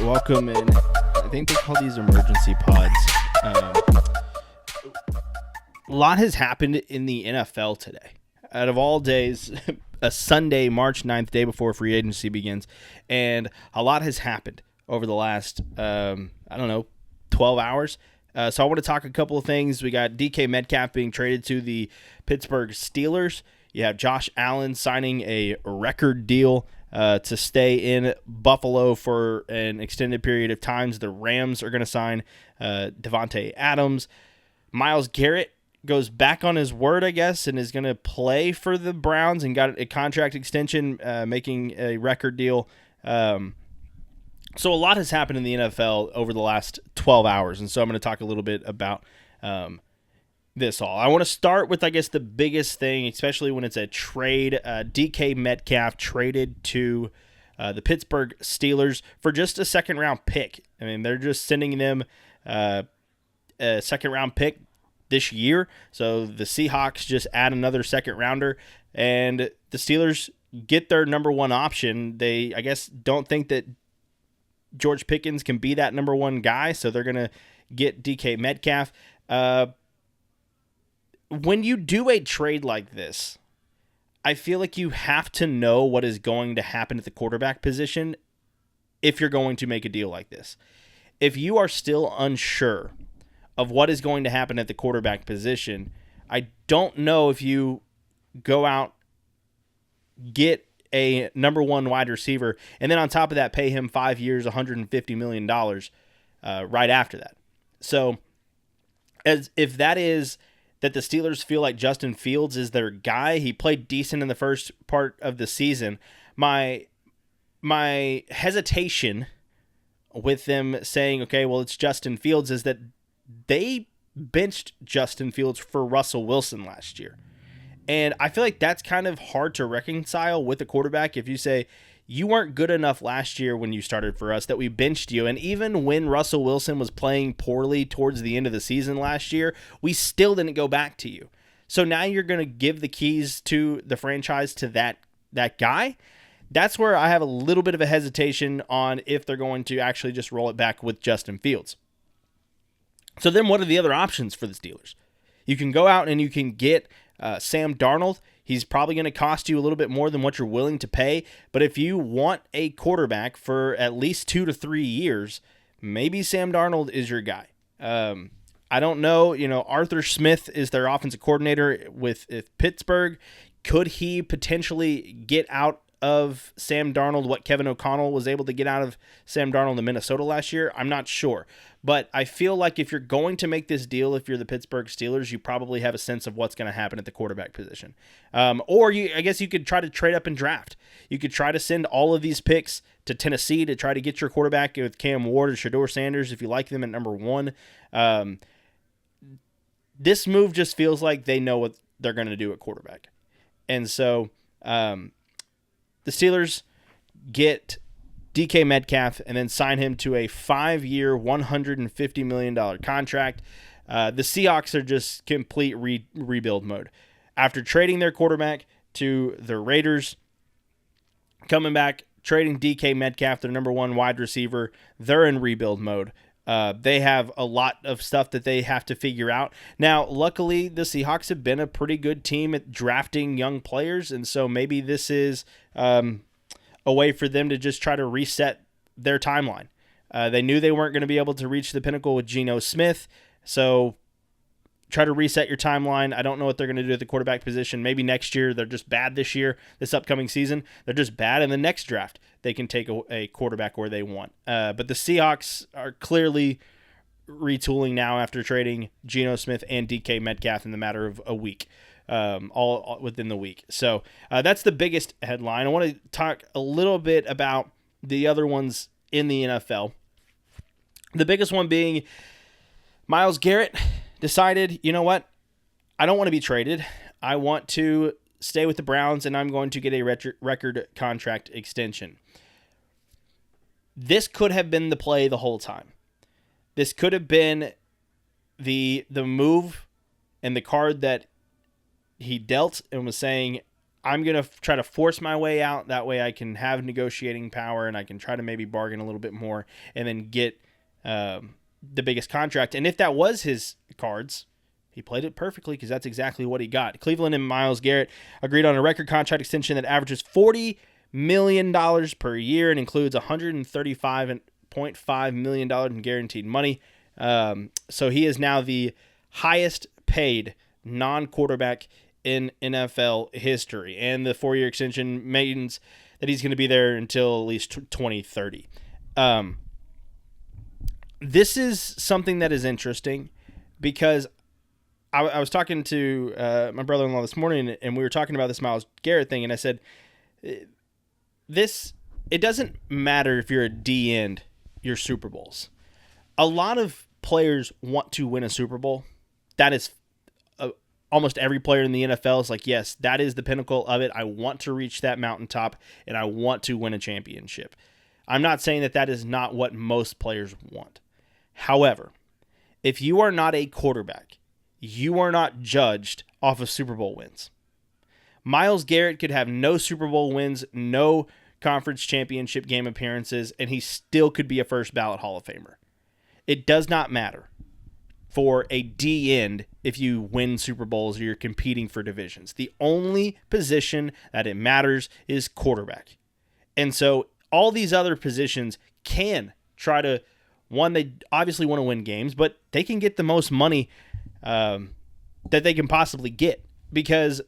welcome in. I think they call these emergency pods. A lot has happened in the NFL today. Out of all days, a Sunday, March 9th, day before free agency begins, and a lot has happened over the last, 12 hours. So I want to talk a couple of things. We got DK Metcalf being traded to the Pittsburgh Steelers. You have Josh Allen signing a record deal to stay in Buffalo for an extended period of times. The Rams are going to sign Davante Adams. Myles Garrett goes back on his word, I guess, and is going to play for the Browns and got a contract extension, making a record deal. So a lot has happened in the NFL over the last 12 hours, and so I'm going to talk a little bit about this all. I want to start with, I guess, the biggest thing, especially when it's a trade. DK Metcalf traded to the Pittsburgh Steelers for just a second-round pick. I mean, they're just sending them a second-round pick this year, so the Seahawks just add another second-rounder, and the Steelers get their number one option. They, I guess, don't think that George Pickens can be that number one guy, so they're going to get DK Metcalf. When you do a trade like this, I feel like you have to know what is going to happen at the quarterback position if you're going to make a deal like this. If you are still unsure of what is going to happen at the quarterback position, I don't know if you go out, get a number one wide receiver, and then on top of that, pay him 5 years, $150 million right after that. So as if that is that the Steelers feel like Justin Fields is their guy, he played decent in the first part of the season. My hesitation with them saying, okay, well, it's Justin Fields, is that they benched Justin Fields for Russell Wilson last year. And I feel like that's kind of hard to reconcile with a quarterback if you say, you weren't good enough last year when you started for us that we benched you. And even when Russell Wilson was playing poorly towards the end of the season last year, we still didn't go back to you. So now you're going to give the keys to the franchise to that guy. That's where I have a little bit of a hesitation on if they're going to actually just roll it back with Justin Fields. So then what are the other options for the Steelers? You can go out and you can get Sam Darnold. He's probably going to cost you a little bit more than what you're willing to pay. But if you want a quarterback for at least 2 to 3 years, maybe Sam Darnold is your guy. I don't know. Arthur Smith is their offensive coordinator with Pittsburgh. Could he potentially get out of Sam Darnold what Kevin O'Connell was able to get out of Sam Darnold in Minnesota last year? I'm not sure. But I feel like if you're going to make this deal, if you're the Pittsburgh Steelers, you probably have a sense of what's going to happen at the quarterback position. I guess you could try to trade up and draft. You could try to send all of these picks to Tennessee to try to get your quarterback with Cam Ward or Shedeur Sanders if you like them at number one. This move just feels like they know what they're going to do at quarterback. And so the Steelers get DK Metcalf and then sign him to a 5-year, $150 million contract. The Seahawks are just complete rebuild mode. After trading their quarterback to the Raiders, coming back, trading DK Metcalf, their number one wide receiver, they're in rebuild mode. They have a lot of stuff that they have to figure out. Now, luckily, the Seahawks have been a pretty good team at drafting young players, and so maybe this is a way for them to just try to reset their timeline. They knew they weren't going to be able to reach the pinnacle with Geno Smith, so try to reset your timeline. I don't know what they're going to do at the quarterback position. Maybe next year they're just bad this year, this upcoming season. They're just bad, and the next draft they can take a quarterback where they want. But the Seahawks are clearly retooling now after trading Geno Smith and DK Metcalf in the matter of a week. All within the week. So that's the biggest headline. I want to talk a little bit about the other ones in the NFL. The biggest one being Myles Garrett decided, you know what? I don't want to be traded. I want to stay with the Browns, and I'm going to get a record contract extension. This could have been the play the whole time. This could have been the move and the card that he dealt and was saying, I'm going to try to force my way out. That way I can have negotiating power and I can try to maybe bargain a little bit more and then get the biggest contract. And if that was his cards, he played it perfectly because that's exactly what he got. Cleveland and Myles Garrett agreed on a record contract extension that averages $40 million per year and includes $135.5 million in guaranteed money. So he is now the highest paid non-quarterback in NFL history. And the 4-year extension means that he's going to be there until at least 2030. This is something that is interesting because I was talking to my brother-in-law this morning, and we were talking about this Myles Garrett thing, and I said, it doesn't matter if you're a D-end, you're Super Bowls. A lot of players want to win a Super Bowl. That is almost every player in the NFL is like, yes, that is the pinnacle of it. I want to reach that mountaintop, and I want to win a championship. I'm not saying that that is not what most players want. However, if you are not a quarterback, you are not judged off of Super Bowl wins. Myles Garrett could have no Super Bowl wins, no conference championship game appearances, and he still could be a first ballot Hall of Famer. It does not matter for a D-end if you win Super Bowls or you're competing for divisions. The only position that it matters is quarterback. And so all these other positions can try to, one, they obviously want to win games, but they can get the most money that they can possibly get. Because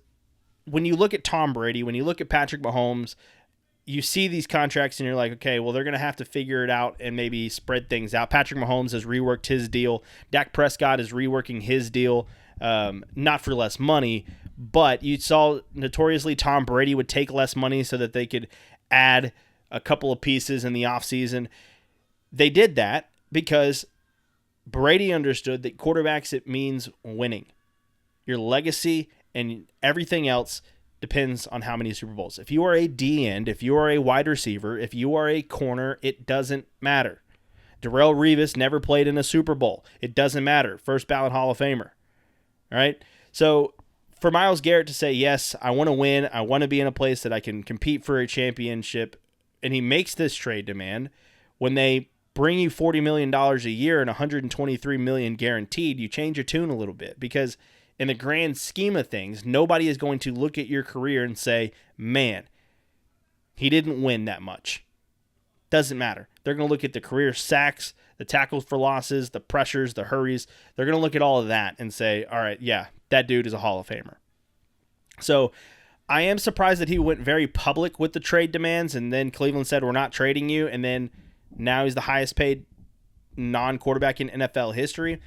when you look at Tom Brady, when you look at Patrick Mahomes, you see these contracts and you're like, okay, well, they're going to have to figure it out and maybe spread things out. Patrick Mahomes has reworked his deal. Dak Prescott is reworking his deal, not for less money, but you saw notoriously Tom Brady would take less money so that they could add a couple of pieces in the offseason. They did that because Brady understood that quarterbacks, it means winning. Your legacy and everything else depends on how many Super Bowls. If you are a D-end, if you are a wide receiver, if you are a corner, it doesn't matter. Darrelle Revis never played in a Super Bowl. It doesn't matter. First ballot Hall of Famer. All right? So for Myles Garrett to say, yes, I want to win, I want to be in a place that I can compete for a championship, and he makes this trade demand, when they bring you $40 million a year and $123 million guaranteed, you change your tune a little bit, because in the grand scheme of things, nobody is going to look at your career and say, man, he didn't win that much. Doesn't matter. They're going to look at the career sacks, the tackles for losses, the pressures, the hurries. They're going to look at all of that and say, all right, yeah, that dude is a Hall of Famer. So I am surprised that he went very public with the trade demands, and then Cleveland said, we're not trading you, and then now he's the highest paid non-quarterback in NFL history.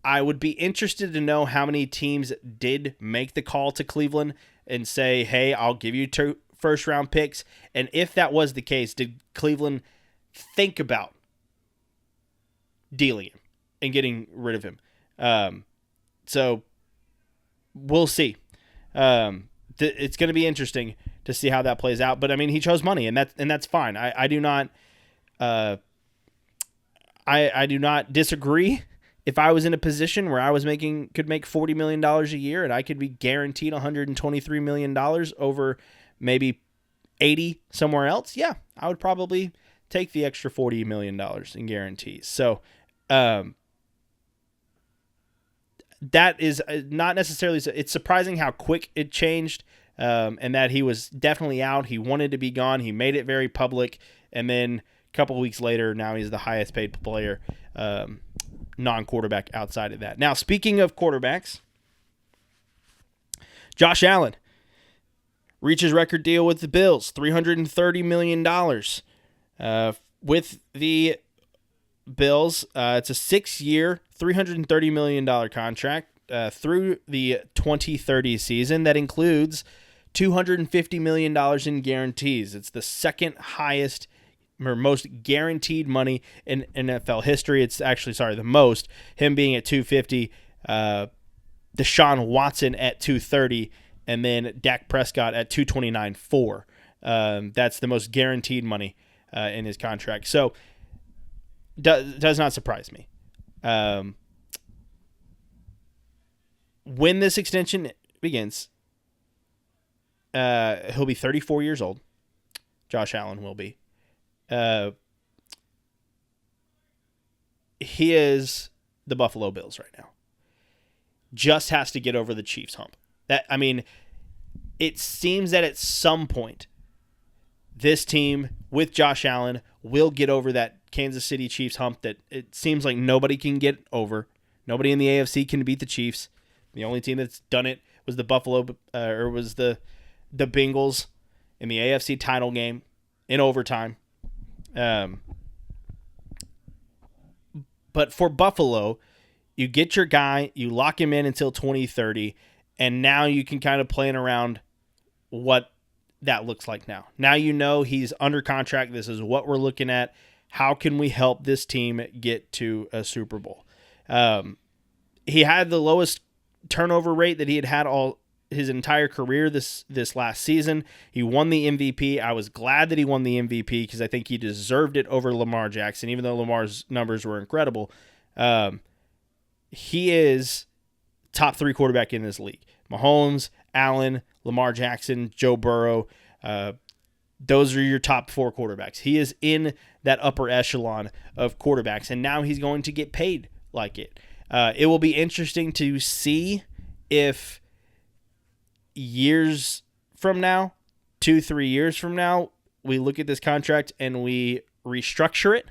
I would be interested to know how many teams did make the call to Cleveland and say, hey, I'll give you 2 first-round picks. And if that was the case, did Cleveland think about dealing him and getting rid of him? So we'll see. It's going to be interesting to see how that plays out. But, I mean, he chose money, and that's fine. I do not I do not disagree. If I was in a position where I was could make $40 million a year and I could be guaranteed $123 million over maybe 80 somewhere else, yeah, I would probably take the extra $40 million in guarantees. So that is not necessarily, it's surprising how quick it changed, and that he was definitely out. He wanted to be gone. He made it very public. And then a couple of weeks later, now he's the highest paid player, non-quarterback outside of that. Now, speaking of quarterbacks, Josh Allen reaches record deal with the Bills, $330 million. With the Bills, it's a 6-year, $330 million contract through the 2030 season. That includes $250 million in guarantees. It's the second highest or most guaranteed money in NFL history. It's actually, the most. Him being at $250, Deshaun Watson at $230, and then Dak Prescott at $229.4. That's the most guaranteed money in his contract. So, does not surprise me. When this extension begins, He'll be 34 years old. Josh Allen will be. He is the Buffalo Bills right now. Just has to get over the Chiefs hump. It seems that at some point, this team with Josh Allen will get over that Kansas City Chiefs hump that it seems like nobody can get over. Nobody in the AFC can beat the Chiefs. The only team that's done it was the Bengals in the AFC title game in overtime. But for Buffalo, you get your guy, you lock him in until 2030, and now you can kind of plan around what that looks like now. Now you know he's under contract. This is what we're looking at. How can we help this team get to a Super Bowl? He had the lowest turnover rate that he had all his entire career this last season. He won the MVP. I was glad that he won the MVP because I think he deserved it over Lamar Jackson, even though Lamar's numbers were incredible. He is top 3 quarterback in this league. Mahomes, Allen, Lamar Jackson, Joe Burrow. Those are your top 4 quarterbacks. He is in that upper echelon of quarterbacks, and now he's going to get paid like it. It will be interesting to see if years from now, 2-3 years from now, we look at this contract and we restructure it.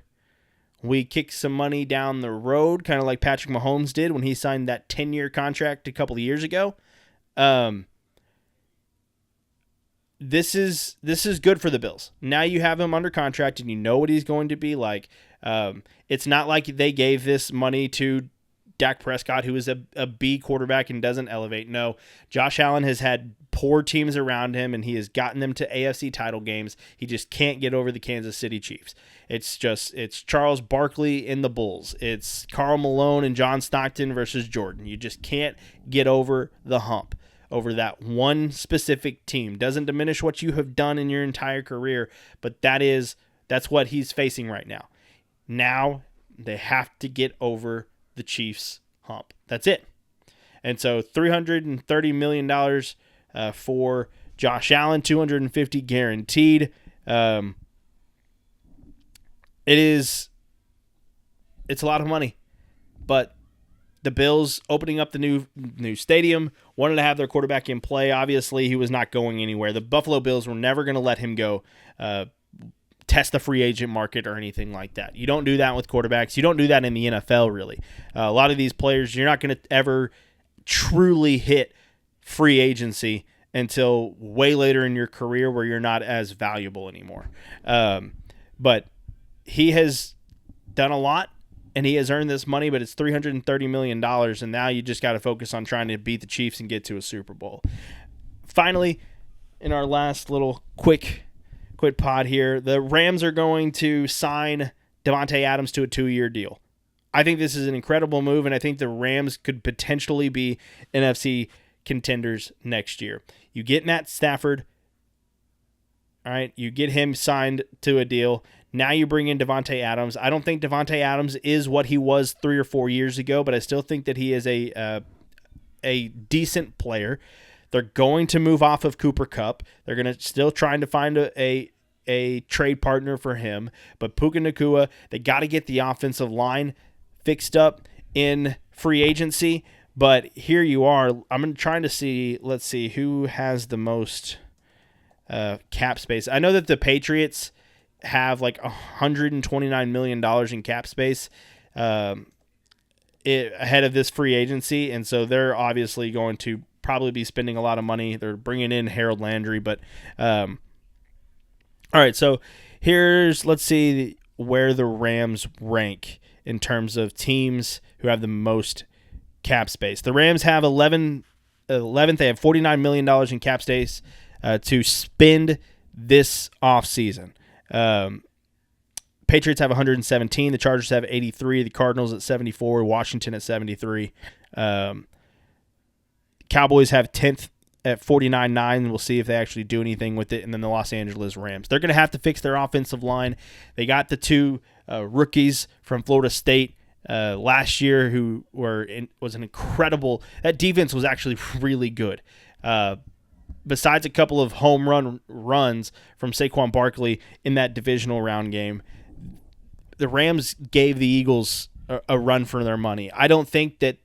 We kick some money down the road, kind of like Patrick Mahomes did when he signed that 10-year contract a couple of years ago. This is good for the Bills. Now you have him under contract and you know what he's going to be like. It's not like they gave this money to Dak Prescott, who is a B quarterback and doesn't elevate. No, Josh Allen has had poor teams around him, and he has gotten them to AFC title games. He just can't get over the Kansas City Chiefs. It's Charles Barkley in the Bulls. It's Karl Malone and John Stockton versus Jordan. You just can't get over the hump over that one specific team. Doesn't diminish what you have done in your entire career, but that's what he's facing right now. Now they have to get over the Chiefs hump. That's it. And so $330 million for Josh Allen, $250 guaranteed. It's a lot of money, but the Bills opening up the new stadium, wanted to have their quarterback in play. Obviously, he was not going anywhere. The Buffalo Bills were never going to let him go test the free agent market or anything like that. You don't do that with quarterbacks. You don't do that in the NFL, really. A lot of these players, you're not going to ever truly hit free agency until way later in your career where you're not as valuable anymore. But he has done a lot, and he has earned this money, but it's $330 million, and now you just got to focus on trying to beat the Chiefs and get to a Super Bowl. Finally, in our last little quick pod here, the Rams are going to sign Davante Adams to a 2-year deal. I think this is an incredible move, and I think the Rams could potentially be NFC contenders next year. You get Matt Stafford, all right, you get him signed to a deal. Now you bring in Davante Adams. I don't think Davante Adams is what he was 3 or 4 years ago, but I still think that he is a decent player. They're going to move off of Cooper Kupp. They're going to still trying to find a trade partner for him. But Puka Nacua, they got to get the offensive line fixed up in free agency. But here you are. I'm trying to see, let's see, who has the most cap space. I know that the Patriots have like $129 million in cap space ahead of this free agency. And so they're obviously going to probably be spending a lot of money. They're bringing in Harold Landry, but all right, so let's see where the Rams rank in terms of teams who have the most cap space. The Rams have 11th. They have $49 million in cap space to spend this offseason. Patriots have 117. The Chargers have 83. The Cardinals at 74. Washington at 73. Cowboys have 10th at 49.9. We'll see if they actually do anything with it. And then the Los Angeles Rams. They're going to have to fix their offensive line. They got the 2 rookies from Florida State last year who was an incredible – that defense was actually really good. besides a couple of home runs from Saquon Barkley in that divisional round game, the Rams gave the Eagles a run for their money. I don't think that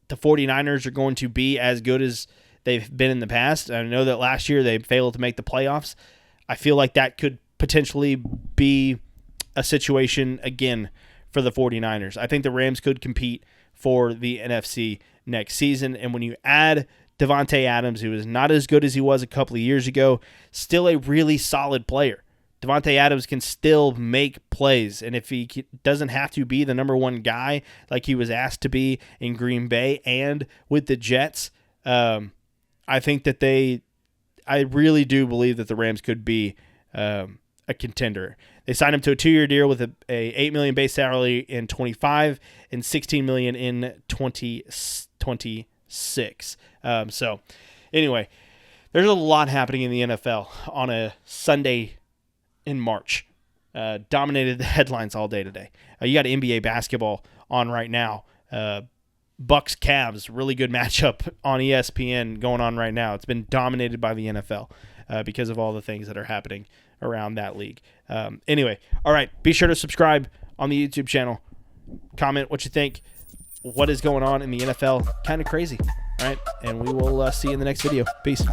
the 49ers are going to be as good as they've been in the past. I know that last year they failed to make the playoffs. I feel like that could potentially be a situation again for the 49ers. I think the Rams could compete for the NFC next season. And when you add Davante Adams, who is not as good as he was a couple of years ago, still a really solid player. Davante Adams can still make plays, and if he doesn't have to be the number one guy like he was asked to be in Green Bay and with the Jets, I think that I really do believe that the Rams could be a contender. They signed him to a 2-year deal with a $8 million base salary in 25 and $16 million in 2026. So, anyway, there's a lot happening in the NFL on a Sunday in March. Dominated the headlines all day today. You got NBA basketball on right now. Bucks Cavs, really good matchup on ESPN going on right now. It's been dominated by the NFL because of all the things that are happening around that league. Anyway, all right, be sure to subscribe on the YouTube channel. Comment what you think. What is going on in the NFL? Kind of crazy. All right, and we will see you in the next video. Peace.